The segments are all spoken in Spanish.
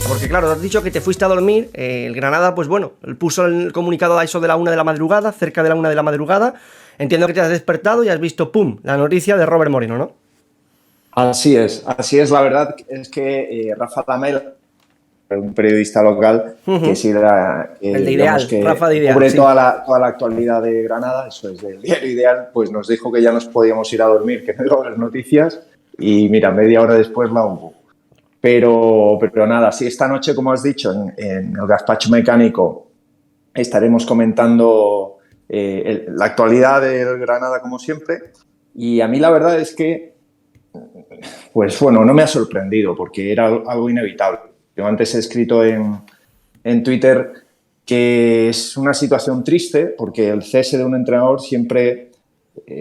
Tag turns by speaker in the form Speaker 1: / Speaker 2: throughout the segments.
Speaker 1: Porque claro, has dicho que te fuiste a dormir, el Granada, pues bueno, puso el comunicado a eso de la 1 de la madrugada, cerca de la 1 de la madrugada. Entiendo que te has despertado y has visto, ¡pum!, la noticia de Robert Moreno, ¿no?
Speaker 2: Así es. La verdad es que Rafa Lamela, un periodista local que sí
Speaker 1: El de
Speaker 2: digamos
Speaker 1: Ideal, Rafa de
Speaker 2: que
Speaker 1: Ideal,
Speaker 2: cubre
Speaker 1: sí.
Speaker 2: toda la actualidad de Granada, eso es del diario Ideal, pues nos dijo que ya nos podíamos ir a dormir, que no iba a haber noticias, y mira, media hora después la hubo. Pero nada, sí, esta noche, como has dicho, en el Gazpacho Mecánico estaremos comentando la actualidad del Granada como siempre, y a mí la verdad es que pues bueno, no me ha sorprendido porque era algo inevitable. Yo antes he escrito en Twitter que es una situación triste porque el cese de un entrenador siempre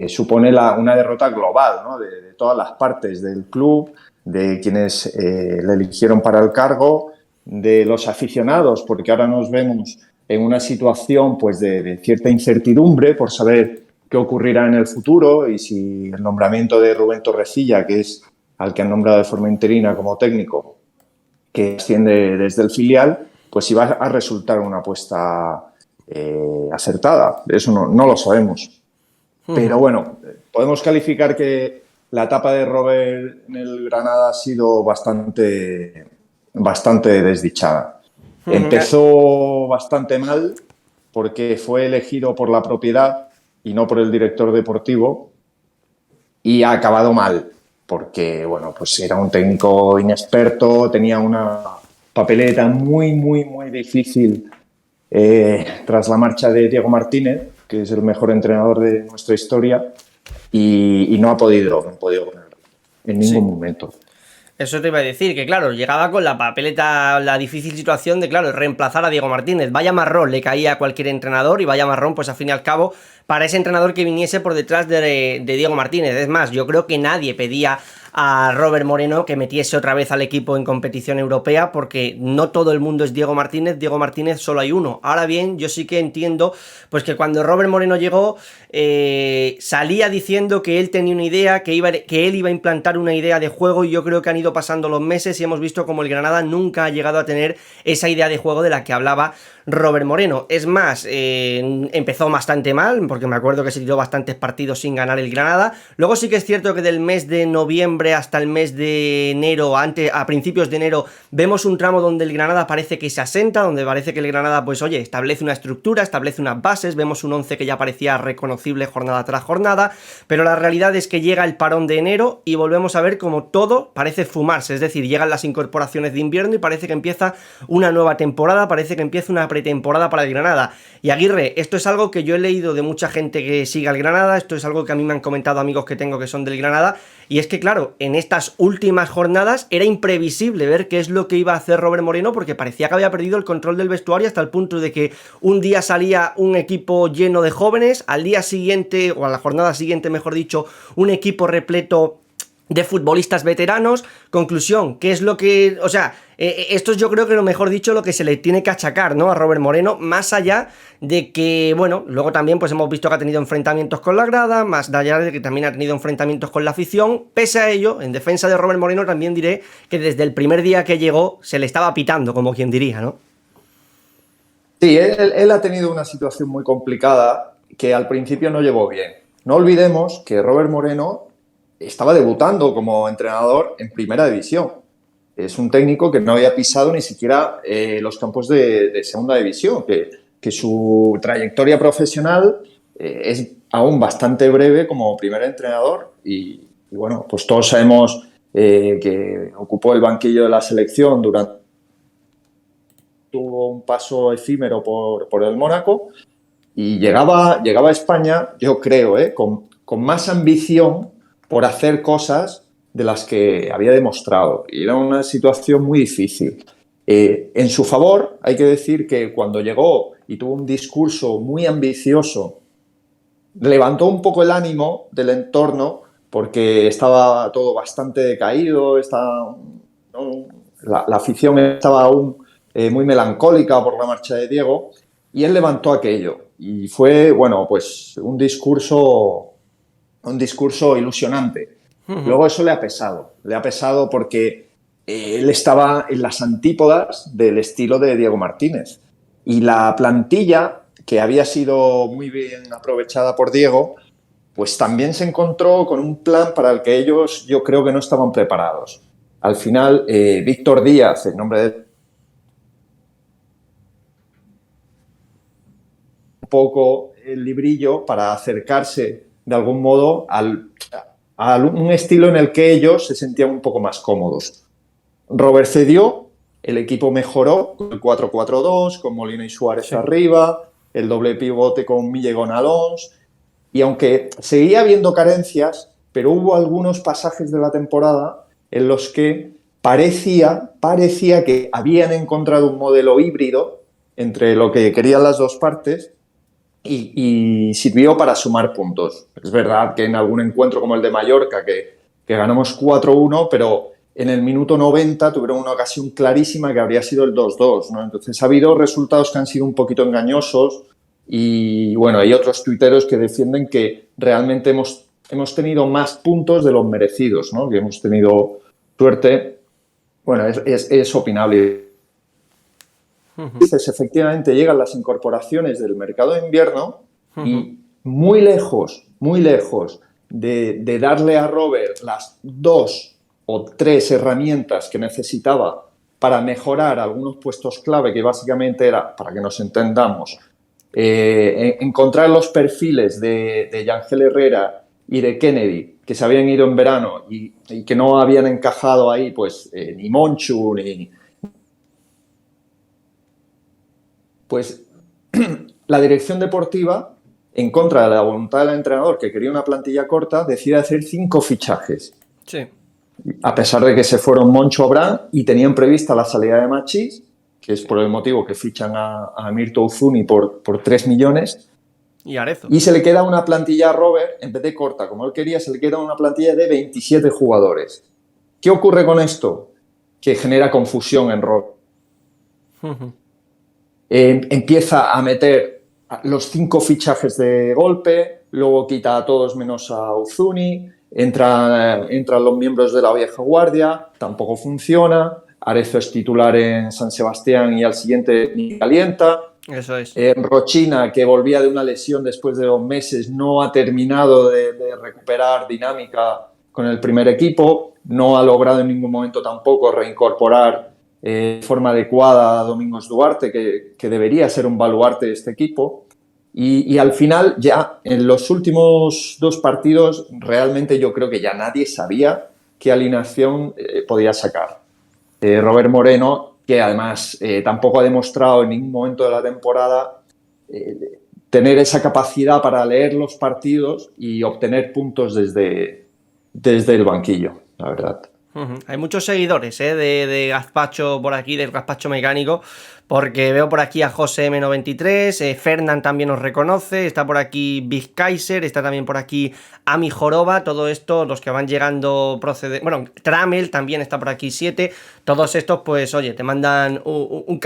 Speaker 2: supone una derrota global, ¿no? De todas las partes del club, de quienes le eligieron para el cargo, de los aficionados, porque ahora nos vemos en una situación pues, de cierta incertidumbre por saber qué ocurrirá en el futuro y si el nombramiento de Rubén Torrecilla, que es al que han nombrado de forma interina como técnico, que asciende desde el filial, pues iba a resultar una apuesta acertada. Eso no lo sabemos. Pero bueno, podemos calificar que la etapa de Robert en el Granada ha sido bastante desdichada. Empezó bastante mal porque fue elegido por la propiedad y no por el director deportivo, y ha acabado mal porque, bueno, pues era un técnico inexperto, tenía una papeleta muy difícil tras la marcha de Diego Martínez, que es el mejor entrenador de nuestra historia, y no ha podido ganarlo en ningún momento.
Speaker 1: Eso te iba a decir, que claro, llegaba con la papeleta, la difícil situación de, claro, reemplazar a Diego Martínez. Vaya marrón le caía a cualquier entrenador y vaya marrón, pues al fin y al cabo, para ese entrenador que viniese por detrás de Diego Martínez. Es más, yo creo que nadie pedía a Robert Moreno que metiese otra vez al equipo en competición europea, porque no todo el mundo es Diego Martínez solo hay uno. Ahora bien, yo sí que entiendo pues que cuando Robert Moreno llegó salía diciendo que él tenía una idea, que él iba a implantar una idea de juego, y yo creo que han ido pasando los meses y hemos visto como el Granada nunca ha llegado a tener esa idea de juego de la que hablaba Robert Moreno. Es más, empezó bastante mal, porque me acuerdo que se tiró bastantes partidos sin ganar el Granada. Luego sí que es cierto que del mes de noviembre hasta el mes de enero, a principios de enero, vemos un tramo donde el Granada parece que se asenta, donde parece que el Granada, pues oye, establece una estructura, establece unas bases, vemos un 11 que ya parecía reconocible jornada tras jornada, pero la realidad es que llega el parón de enero y volvemos a ver como todo parece fumarse, es decir, llegan las incorporaciones de invierno y parece que empieza una nueva temporada, parece que empieza una pretemporada para el Granada. Y Aguirre, esto es algo que yo he leído de mucha gente que sigue al Granada, esto es algo que a mí me han comentado amigos que tengo que son del Granada, y es que claro, en estas últimas jornadas era imprevisible ver qué es lo que iba a hacer Robert Moreno, porque parecía que había perdido el control del vestuario hasta el punto de que un día salía un equipo lleno de jóvenes, al día siguiente, o a la jornada siguiente mejor dicho, un equipo repleto de futbolistas veteranos. Conclusión, ¿qué es lo que...? O sea, esto es, yo creo que lo mejor dicho, lo que se le tiene que achacar, ¿no?, a Robert Moreno, más allá de que, bueno, luego también pues hemos visto que ha tenido enfrentamientos con la grada, más allá de que también ha tenido enfrentamientos con la afición. Pese a ello, en defensa de Robert Moreno también diré que desde el primer día que llegó se le estaba pitando, como quien diría, ¿no?
Speaker 2: Sí, él ha tenido una situación muy complicada que al principio no llevó bien. No olvidemos que Robert Moreno estaba debutando como entrenador en Primera División. Es un técnico que no había pisado ni siquiera los campos de Segunda División, que su trayectoria profesional es aún bastante breve como primer entrenador, y bueno, pues todos sabemos que ocupó el banquillo de la selección tuvo un paso efímero por el Mónaco y llegaba a España, yo creo, con más ambición por hacer cosas de las que había demostrado. Y era una situación muy difícil. En su favor, hay que decir que cuando llegó y tuvo un discurso muy ambicioso, levantó un poco el ánimo del entorno porque estaba todo bastante decaído, ¿no? La afición estaba aún muy melancólica por la marcha de Diego, y él levantó aquello. Y fue, bueno, pues un discurso ilusionante. Luego eso le ha pesado porque él estaba en las antípodas del estilo de Diego Martínez. Y la plantilla, que había sido muy bien aprovechada por Diego, pues también se encontró con un plan para el que ellos yo creo que no estaban preparados. Al final, Víctor Díaz, en nombre de un poco el librillo para acercarse de algún modo a un estilo en el que ellos se sentían un poco más cómodos. Robert cedió, el equipo mejoró con el 4-4-2, con Molina y Suárez arriba, el doble pivote con Millegón Alonso, y aunque seguía habiendo carencias, pero hubo algunos pasajes de la temporada en los que parecía que habían encontrado un modelo híbrido entre lo que querían las dos partes y sirvió para sumar puntos. Es verdad que en algún encuentro como el de Mallorca, que ganamos 4-1, pero en el minuto 90 tuvieron una ocasión clarísima que habría sido el 2-2, ¿no? Entonces ha habido resultados que han sido un poquito engañosos y bueno, hay otros tuiteros que defienden que realmente hemos tenido más puntos de los merecidos, ¿no? Que hemos tenido suerte. Bueno, es opinable. Entonces, efectivamente, llegan las incorporaciones del mercado de invierno y muy lejos de darle a Robert las 2 o 3 herramientas que necesitaba para mejorar algunos puestos clave, que básicamente era, para que nos entendamos, encontrar los perfiles de Yangel Herrera y de Kennedy, que se habían ido en verano y que no habían encajado ahí, pues ni Monchu ni... Pues la dirección deportiva, en contra de la voluntad del entrenador, que quería una plantilla corta, decide hacer 5 fichajes.
Speaker 1: Sí.
Speaker 2: A pesar de que se fueron Moncho Abraham y tenían prevista la salida de Machís, que es por el motivo que fichan a Mirto Uzuni por 3 millones.
Speaker 1: Y Arezo.
Speaker 2: Y se le queda una plantilla a Robert, en vez de corta, como él quería, se le queda una plantilla de 27 jugadores. ¿Qué ocurre con esto? Que genera confusión en Robert. Empieza a meter los 5 fichajes de golpe, luego quita a todos menos a Uzuni, entran los miembros de la vieja guardia, tampoco funciona, Arezo es titular en San Sebastián y al siguiente ni calienta.
Speaker 1: Eso es.
Speaker 2: Rochina, que volvía de una lesión después de 2 meses, no ha terminado de recuperar dinámica con el primer equipo, no ha logrado en ningún momento tampoco reincorporar de forma adecuada a Domingos Duarte, que debería ser un baluarte de este equipo. Y al final, ya en los últimos 2 partidos, realmente yo creo que ya nadie sabía qué alineación podía sacar. Robert Moreno, que además tampoco ha demostrado en ningún momento de la temporada tener esa capacidad para leer los partidos y obtener puntos desde el banquillo, la verdad.
Speaker 1: Hay muchos seguidores de Gazpacho por aquí, del Gazpacho Mecánico, porque veo por aquí a José M93, Fernán también nos reconoce, está por aquí Big Kaiser, está también por aquí Ami Joroba, todo esto, los que van llegando bueno, Tramel también está por aquí 7, todos estos pues oye, te mandan una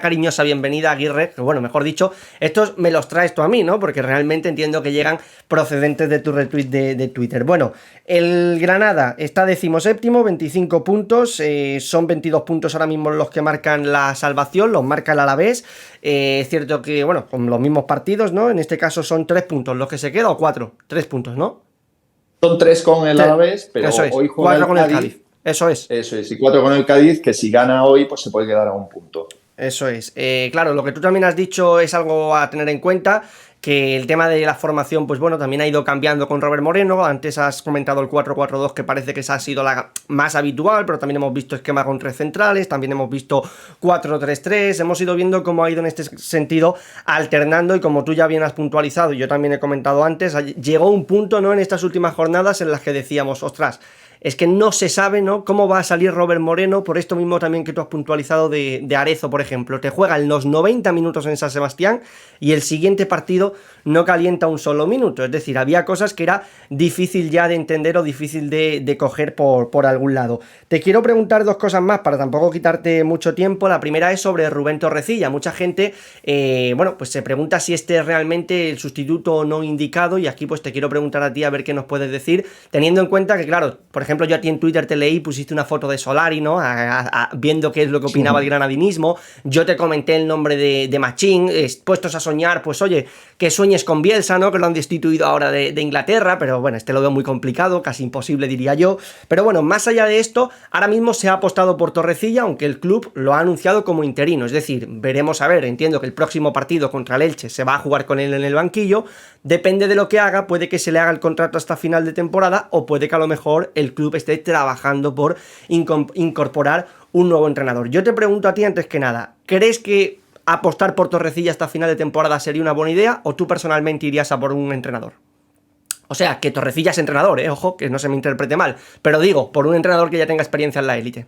Speaker 1: cariñosa bienvenida, Aguirre, que bueno, mejor dicho, estos me los traes tú a mí, ¿no? Porque realmente entiendo que llegan procedentes de tu retweet de Twitter. Bueno, el Granada está 17º, 25 puntos, son 22 puntos ahora mismo los que marcan la salvación, los marca el Alavés. Es cierto que, bueno, con los mismos partidos, ¿no? En este caso son 3 puntos los que se queda, o 4, 3 puntos, ¿no?
Speaker 2: Son 3 con el Alavés, pero
Speaker 1: eso es,
Speaker 2: hoy juega
Speaker 1: 4 con el Cádiz. Eso es,
Speaker 2: y 4 con el Cádiz, que si gana hoy, pues se puede quedar a 1 punto.
Speaker 1: Eso es. Claro, lo que tú también has dicho es algo a tener en cuenta, que el tema de la formación, pues bueno, también ha ido cambiando con Robert Moreno. Antes has comentado el 4-4-2, que parece que esa ha sido la más habitual, pero también hemos visto esquema con 3 centrales, también hemos visto 4-3-3, hemos ido viendo cómo ha ido en este sentido alternando, y como tú ya bien has puntualizado, y yo también he comentado antes, llegó un punto, ¿no?, en estas últimas jornadas en las que decíamos, ostras, es que no se sabe, ¿no?, cómo va a salir Robert Moreno, por esto mismo también que tú has puntualizado de Arezo, por ejemplo. Te juega en los 90 minutos en San Sebastián y el siguiente partido no calienta un solo minuto. Es decir, había cosas que era difícil ya de entender o difícil de coger por algún lado. Te quiero preguntar 2 cosas más para tampoco quitarte mucho tiempo. La primera es sobre Rubén Torrecilla. Mucha gente, bueno, pues se pregunta si este es realmente el sustituto no indicado, y aquí pues te quiero preguntar a ti a ver qué nos puedes decir, teniendo en cuenta que, claro, por ejemplo, yo a ti en Twitter te leí, pusiste una foto de Solari, ¿no? Viendo qué es lo que opinaba el granadinismo. Yo te comenté el nombre de Machín, puestos a soñar, pues oye, que sueñes con Bielsa, ¿no? Que lo han destituido ahora de Inglaterra, pero bueno, lo veo muy complicado, casi imposible diría yo. Pero bueno, más allá de esto, ahora mismo se ha apostado por Torrecilla, aunque el club lo ha anunciado como interino, es decir, veremos a ver, entiendo que el próximo partido contra el Elche se va a jugar con él en el banquillo, depende de lo que haga, puede que se le haga el contrato hasta final de temporada o puede que a lo mejor el club esté trabajando por incorporar un nuevo entrenador. Yo te pregunto a ti antes que nada, ¿crees que apostar por Torrecilla hasta final de temporada sería una buena idea o tú personalmente irías a por un entrenador? O sea, que Torrecilla es entrenador, ojo, que no se me interprete mal, pero digo, por un entrenador que ya tenga experiencia en la élite.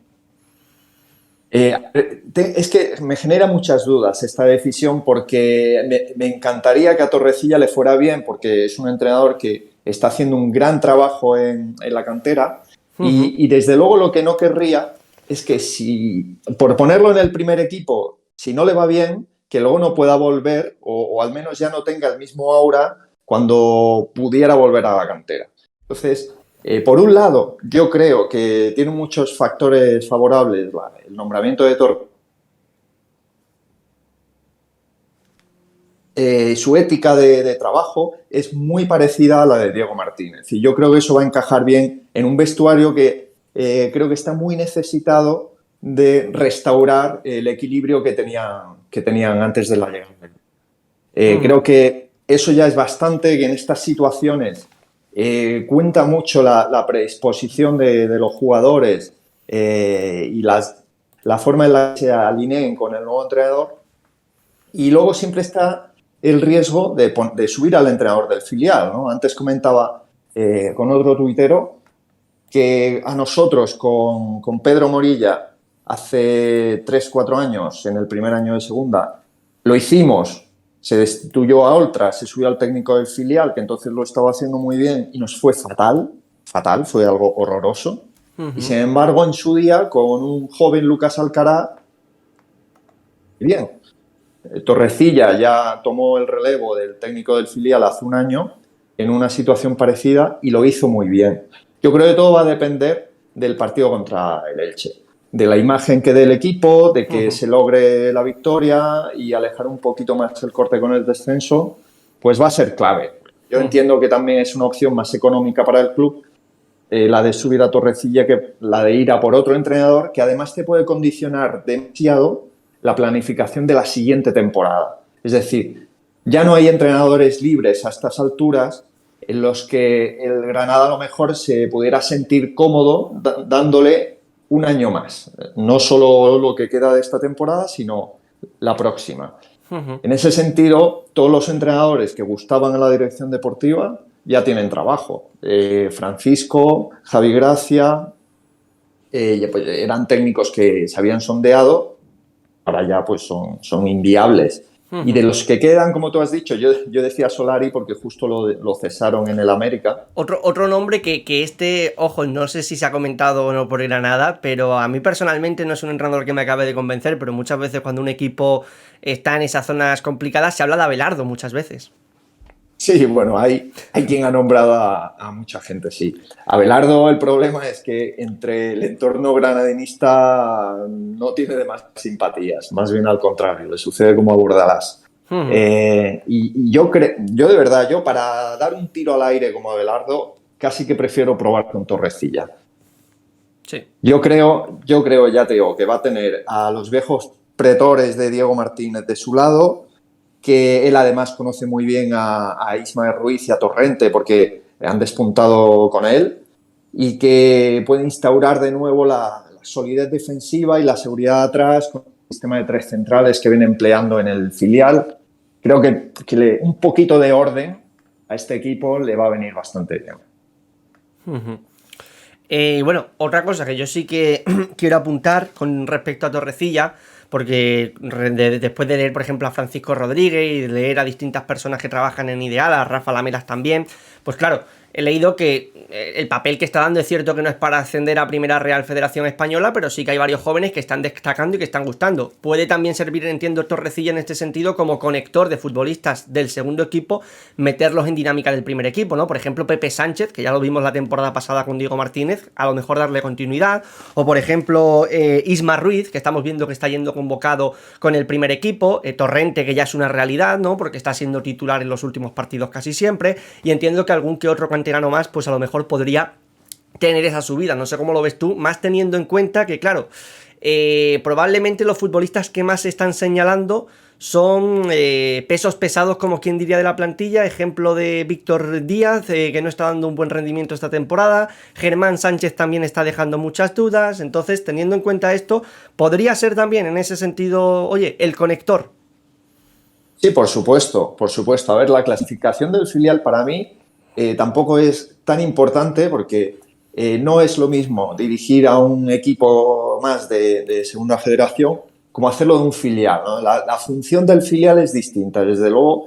Speaker 2: Es que me genera muchas dudas esta decisión porque me encantaría que a Torrecilla le fuera bien porque es un entrenador que está haciendo un gran trabajo en la cantera y desde luego lo que no querría es que si, por ponerlo en el primer equipo, si no le va bien, que luego no pueda volver o al menos ya no tenga el mismo aura cuando pudiera volver a la cantera. Entonces, por un lado, yo creo que tiene muchos factores favorables el nombramiento de su ética de trabajo es muy parecida a la de Diego Martínez y yo creo que eso va a encajar bien en un vestuario que creo que está muy necesitado de restaurar el equilibrio que tenían antes de la llegada. Creo que eso ya es bastante, que en estas situaciones cuenta mucho la predisposición de los jugadores y la forma en la que se alineen con el nuevo entrenador. Y luego siempre está el riesgo de subir al entrenador del filial, ¿no? Antes comentaba con otro tuitero que a nosotros con Pedro Morilla hace 3-4 años, en el primer año de segunda, lo hicimos. Se destituyó a Oltra, se subió al técnico del filial, que entonces lo estaba haciendo muy bien y nos fue fatal, fue algo horroroso. Y sin embargo, en su día, con un joven Lucas Alcaraz, bien. Torrecilla ya tomó el relevo del técnico del filial hace un año en una situación parecida y lo hizo muy bien. Yo creo que todo va a depender del partido contra el Elche, de la imagen que dé el equipo, de que se logre la victoria y alejar un poquito más el corte con el descenso, pues va a ser clave. Yo entiendo que también es una opción más económica para el club, la de subir a Torrecilla, que la de ir a por otro entrenador, que además te puede condicionar demasiado la planificación de la siguiente temporada. Es decir, ya no hay entrenadores libres a estas alturas en los que el Granada a lo mejor se pudiera sentir cómodo dándole un año más. No solo lo que queda de esta temporada, sino la próxima. En ese sentido, todos los entrenadores que gustaban en la dirección deportiva ya tienen trabajo. Francisco, Javi Gracia, pues eran técnicos que se habían sondeado, ahora ya pues son inviables. Y de los que quedan, como tú has dicho, yo decía Solari porque justo lo cesaron en el América.
Speaker 1: Otro nombre que ojo, no sé si se ha comentado o no por Granada, pero a mí personalmente no es un entrenador que me acabe de convencer, pero muchas veces cuando un equipo está en esas zonas complicadas se habla de Abelardo muchas veces.
Speaker 2: Sí, bueno, hay quien ha nombrado a mucha gente, sí. Abelardo, el problema es que entre el entorno granadinista no tiene demasiadas simpatías, más bien al contrario, le sucede como a Bordalás. Y yo de verdad, para dar un tiro al aire como Abelardo, casi que prefiero probar con Torrecilla.
Speaker 1: Sí.
Speaker 2: Yo creo, ya te digo, que va a tener a los viejos pretores de Diego Martínez de su lado, que él además conoce muy bien a Ismael Ruiz y a Torrente porque han despuntado con él y que puede instaurar de nuevo la solidez defensiva y la seguridad atrás con el sistema de 3 centrales que viene empleando en el filial. Creo que un poquito de orden a este equipo le va a venir bastante bien.
Speaker 1: Bueno, otra cosa que yo sí que quiero apuntar con respecto a Torrecilla, porque después de leer, por ejemplo, a Francisco Rodríguez y de leer a distintas personas que trabajan en Ideal, a Rafa Lamelas también, pues claro, he leído que el papel que está dando es cierto que no es para ascender a Primera Real Federación Española, pero sí que hay varios jóvenes que están destacando y que están gustando. Puede también servir, entiendo, Torrecilla en este sentido como conector de futbolistas del segundo equipo, meterlos en dinámica del primer equipo, ¿no? Por ejemplo, Pepe Sánchez, que ya lo vimos la temporada pasada con Diego Martínez, a lo mejor darle continuidad. O por ejemplo, Isma Ruiz, que estamos viendo que está yendo convocado con el primer equipo. Torrente, que ya es una realidad, ¿no? Porque está siendo titular en los últimos partidos casi siempre. Y entiendo que algún que otro canterano más, pues a lo mejor podría tener esa subida. No sé cómo lo ves tú, más teniendo en cuenta que, claro, probablemente los futbolistas que más se están señalando son pesos pesados, como quien diría, de la plantilla. Ejemplo de Víctor Díaz, que no está dando un buen rendimiento esta temporada. Germán Sánchez también está dejando muchas dudas. Entonces, teniendo en cuenta esto, podría ser también en ese sentido, oye, el conector.
Speaker 2: Sí, por supuesto, por supuesto. A ver, la clasificación del filial para mí tampoco es tan importante porque no es lo mismo dirigir a un equipo más de segunda federación como hacerlo de un filial, ¿no? La función del filial es distinta. Desde luego,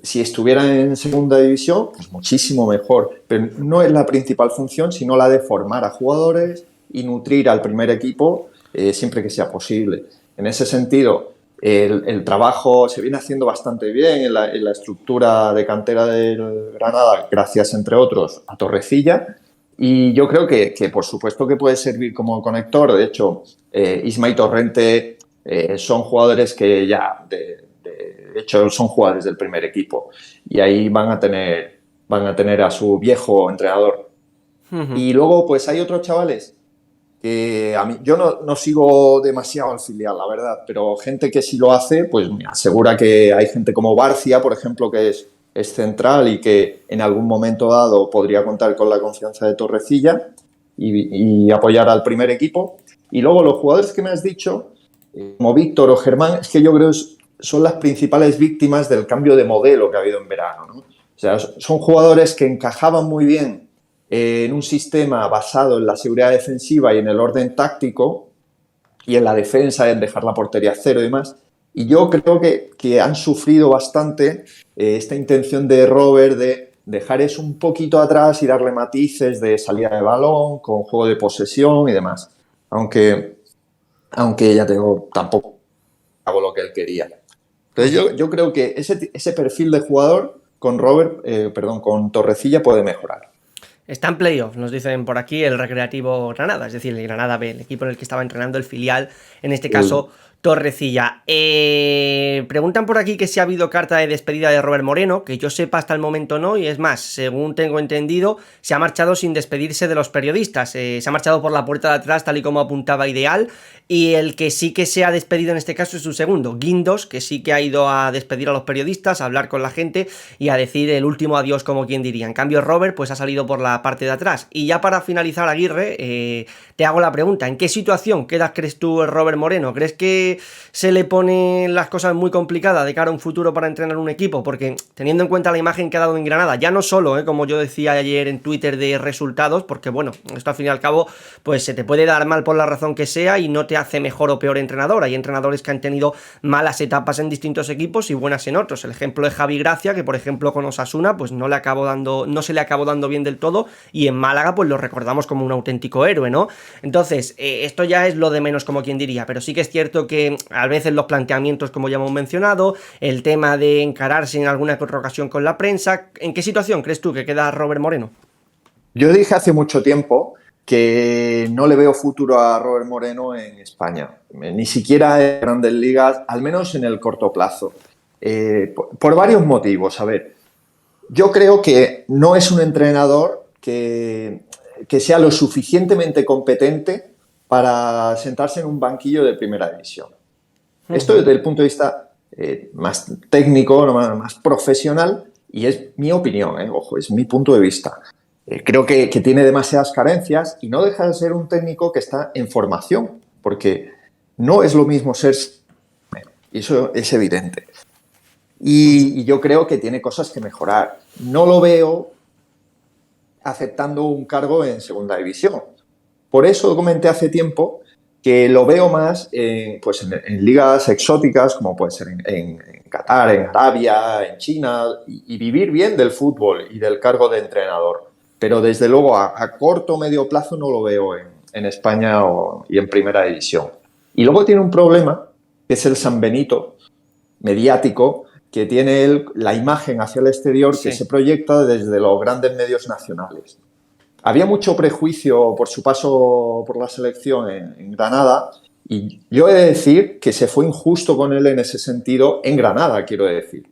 Speaker 2: si estuviera en segunda división, pues muchísimo mejor. Pero no es la principal función, sino la de formar a jugadores y nutrir al primer equipo siempre que sea posible. En ese sentido, el trabajo se viene haciendo bastante bien en la estructura de cantera del Granada, gracias, entre otros, a Torrecilla. Y yo creo que por supuesto que puede servir como conector. De hecho, Isma y Torrente son jugadores que ya, de hecho, son jugadores del primer equipo. Y ahí van a tener a su viejo entrenador. Y luego, pues hay otros chavales que a mí, yo no sigo demasiado al filial, la verdad, pero gente que sí lo hace, pues me asegura que hay gente como Barcia, por ejemplo, que es central y que en algún momento dado podría contar con la confianza de Torrecilla y apoyar al primer equipo. Y luego los jugadores que me has dicho, como Víctor o Germán, es que yo creo que son las principales víctimas del cambio de modelo que ha habido en verano, ¿no? O sea, son jugadores que encajaban muy bien en un sistema basado en la seguridad defensiva y en el orden táctico y en la defensa, en dejar la portería a cero y demás. Y yo creo que han sufrido bastante esta intención de Robert de dejar eso un poquito atrás y darle matices de salida de balón, con juego de posesión y demás. Aunque ya te digo, tampoco hago lo que él quería. Entonces yo creo que ese perfil de jugador con con Torrecilla puede mejorar.
Speaker 1: Está en playoff, nos dicen por aquí el Recreativo Granada, es decir, el Granada B, el equipo en el que estaba entrenando el filial, en este caso Torrecilla. Preguntan por aquí que si ha habido carta de despedida de Robert Moreno, que yo sepa hasta el momento no, y es más, según tengo entendido, se ha marchado sin despedirse de los periodistas, se ha marchado por la puerta de atrás tal y como apuntaba Ideal, y el que sí que se ha despedido en este caso es su segundo, Guindos, que sí que ha ido a despedir a los periodistas, a hablar con la gente y a decir el último adiós, como quien diría. En cambio Robert pues ha salido por la parte de atrás. Y ya para finalizar, Aguirre, te hago la pregunta, ¿en qué situación quedas, crees tú, Robert Moreno? ¿Crees que se le ponen las cosas muy complicadas de cara a un futuro para entrenar un equipo? Porque teniendo en cuenta la imagen que ha dado en Granada, ya no solo, como yo decía ayer en Twitter, de resultados, porque bueno, esto al fin y al cabo pues se te puede dar mal por la razón que sea y no te hace mejor o peor entrenador. Hay entrenadores que han tenido malas etapas en distintos equipos y buenas en otros. El ejemplo de Javi Gracia, que por ejemplo con Osasuna pues no se le acabó dando bien del todo, y en Málaga pues lo recordamos como un auténtico héroe, ¿no? Entonces, esto ya es lo de menos, como quien diría, pero sí que es cierto que a veces los planteamientos, como ya hemos mencionado, el tema de encararse en alguna que otra ocasión con la prensa. ¿En qué situación crees tú que queda Robert Moreno?
Speaker 2: Yo dije hace mucho tiempo que no le veo futuro a Robert Moreno en España, ni siquiera en grandes ligas, al menos en el corto plazo, por varios motivos. A ver, yo creo que no es un entrenador que sea lo suficientemente competente para sentarse en un banquillo de primera división. Esto desde el punto de vista más técnico, más profesional, y es mi opinión, ojo, es mi punto de vista. Creo que tiene demasiadas carencias y no deja de ser un técnico que está en formación, porque no es lo mismo ser... Y eso es evidente. Y yo creo que tiene cosas que mejorar. No lo veo aceptando un cargo en segunda división. Por eso comenté hace tiempo que lo veo más pues en ligas exóticas, como puede ser en Qatar, en Arabia, en China, y vivir bien del fútbol y del cargo de entrenador. pero desde luego a corto o medio plazo no lo veo en España y en primera división. Y luego tiene un problema, que es el San Benito mediático, que tiene él, la imagen hacia el exterior que se proyecta desde los grandes medios nacionales. Había mucho prejuicio por su paso por la selección en Granada, y yo he de decir que se fue injusto con él en ese sentido, en Granada, quiero decir.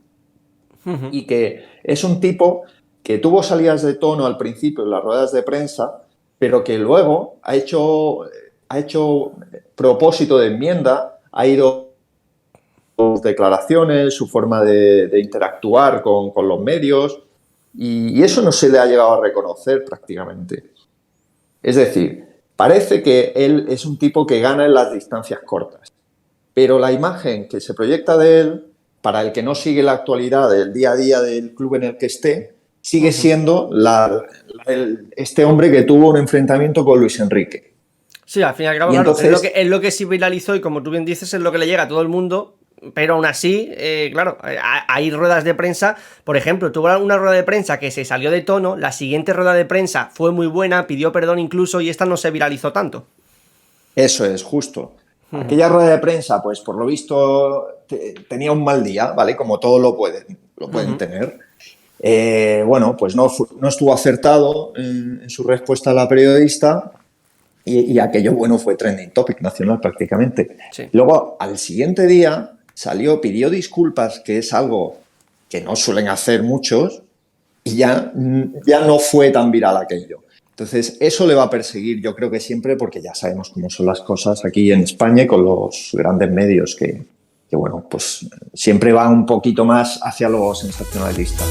Speaker 2: Y que es un tipo que tuvo salidas de tono al principio en las ruedas de prensa, pero que luego ha hecho propósito de enmienda, ha ido sus declaraciones, su forma de interactuar con los medios, y eso no se le ha llegado a reconocer prácticamente. Es decir, parece que él es un tipo que gana en las distancias cortas, pero la imagen que se proyecta de él, para el que no sigue la actualidad del día a día del club en el que esté, sigue siendo este hombre que tuvo un enfrentamiento con Luis Enrique.
Speaker 1: Sí, al fin y al cabo, claro, entonces, es lo que sí viralizó y, como tú bien dices, es lo que le llega a todo el mundo. Pero aún así, claro, hay ruedas de prensa. Por ejemplo, tuvo una rueda de prensa que se salió de tono, la siguiente rueda de prensa fue muy buena, pidió perdón incluso, y esta no se viralizó tanto.
Speaker 2: Eso es, justo. Aquella rueda de prensa, pues por lo visto tenía un mal día, ¿vale? Como todos lo pueden tener. Bueno, pues no estuvo acertado en su respuesta a la periodista, y aquello, bueno, fue trending topic nacional prácticamente. Sí. Luego, al siguiente día, pidió disculpas, que es algo que no suelen hacer muchos, y ya no fue tan viral aquello. Entonces, eso le va a perseguir, yo creo que siempre, porque ya sabemos cómo son las cosas aquí en España con los grandes medios que bueno, pues siempre van un poquito más hacia lo sensacionalista.